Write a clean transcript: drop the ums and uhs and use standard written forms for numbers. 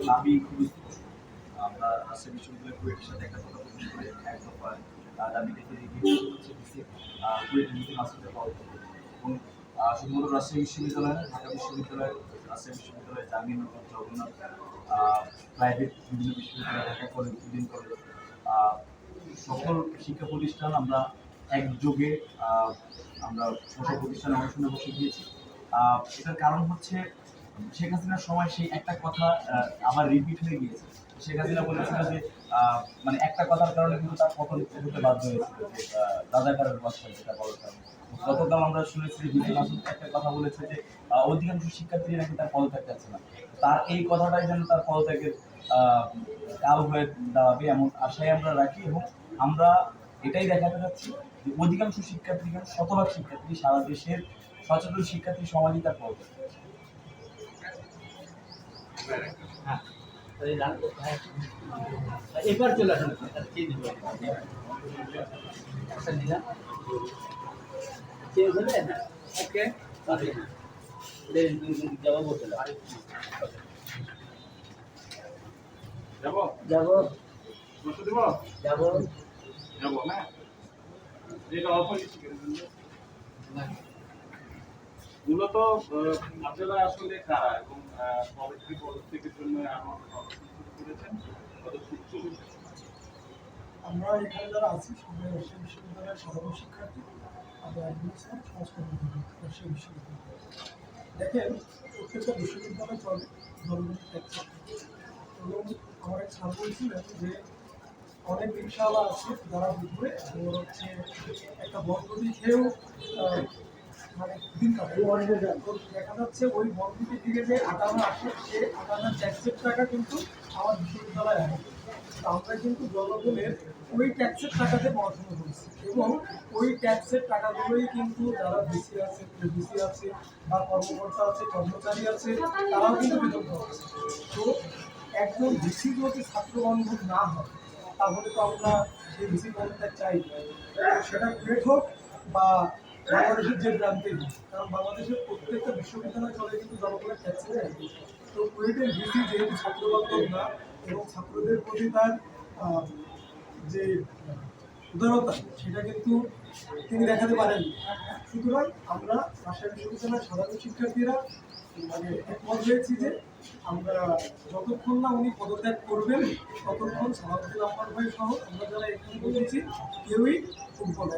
দাবি খুবই আমরা রাজশাহী বিশ্ববিদ্যালয় কুয়েটের সাথে একটা কথা প্রকাশ করে এক দফা দাবি থেকে হচ্ছে কুয়েট নীতি মাসুদের পাওয়া এবং শুধুমাত্র রাজশাহী বিশ্ববিদ্যালয় ঢাকা বিশ্ববিদ্যালয় রাজশাহী বিশ্ববিদ্যালয় জাহাঙ্গীরনগর জগন্নাথ প্রাইভেট বিভিন্ন বিশ্ববিদ্যালয় ঢাকা কলেজ বিডিএম কলেজ সকল শিক্ষা প্রতিষ্ঠান আমরা একযোগে আমরা সকল প্রতিষ্ঠানে অনশনে বসে গিয়েছি। এটার কারণ হচ্ছে শেখ হাসিনার সময় সেই একটা কথা আবার রিপিট হয়ে গিয়েছে। শেখ হাসিনা বলেছিল যে মানে একটা কথার কারণে কিন্তু তার পতন হতে বাধ্য হয়েছিল, যে রাজাকারের বাদশা যেটা বলার কারণে। গতকাল আমরা শুনেছি যে বিজয় মাসুদ একটা কথা বলেছে যে অধিকাংশ শিক্ষার্থী নাকি তার পদত্যাগ চাচ্ছে না। তার এই কথাটাই যেন তার পদত্যাগের কাল হয়ে দাঁড়াবে এমন আশায় আমরা রাখি, এবং আমরা এটাই দেখাতে চাচ্ছি যে অধিকাংশ শিক্ষার্থী, শতভাগ শিক্ষার্থী, সারা দেশের সচেতন শিক্ষার্থী সমাজই তার পদত্যাগ। এবার চলে আসুন মূলত আপনারা আসলে কারা এবং পদত্যাগের জন্য করেছেন? আমরা এখানে যারা আছি সবাই রাজশাহী বিশ্ববিদ্যালয়ের সাধারণ শিক্ষার্থী। আমরা অ্যাডমিনিস্ট্রেশন সমাজকর্মী রাজশাহী বিশ্ববিদ্যালয়। দেখেন, প্রত্যেকটা বিশ্ববিদ্যালয় চলে জনগণ ট্যাক্স, এবং আমার এক স্যার বলছিলেন যে অনেক রিক্সাওয়ালা আছে যারা দুপুরে হচ্ছে একটা বন্ধুটি খেয়েও মানে দিন কাটে। দেখা যাচ্ছে ওই বন্ধুটির দিকে যে আটানা আসে, সে আটানার ট্যাক্সের টাকা কিন্তু আমার বিশ্ববিদ্যালয়ে আসে। আমরা কিন্তু জনগণের ওই ট্যাক্সের টাকাতে পড়াশোনা করছি, এবং ওই ট্যাক্সের টাকাগুলোই কিন্তু যারা ভিসি আছে, ভিসি আছে বা কর্মকর্তা আছে, কর্মচারী আছে, তারাও কিন্তু বেতন পাচ্ছে। তো একজন ভিসি যদি ছাত্র বান্ধব না হয় তাহলে তো আমরা সেই ভিসি পদত্যাগ চাই, সেটা কুয়েট হোক বা বাংলাদেশের যে প্রান্তেই হোক। কারণ বাংলাদেশের প্রত্যেকটা বিশ্ববিদ্যালয় চলে কিন্তু জনগণের ট্যাক্সে যায়। তো কুয়েটের ভিসি যেহেতু ছাত্র বান্ধব না এবং ছাত্রদের প্রতি তার যে উদারতা সেটা কিন্তু তিনি দেখাতে পারেন। সুতরাং আমরা রাজশাহী বিশ্ববিদ্যালয়ের সাধারণ শিক্ষার্থীরা মানে একমত হয়েছি যে আমরা যতক্ষণ না উনি পদত্যাগ করবেন ততক্ষণ সালাউদ্দিন আহমদ ভাই সহ আমরা যারা এখানে বলেছি কেউই উঠব না।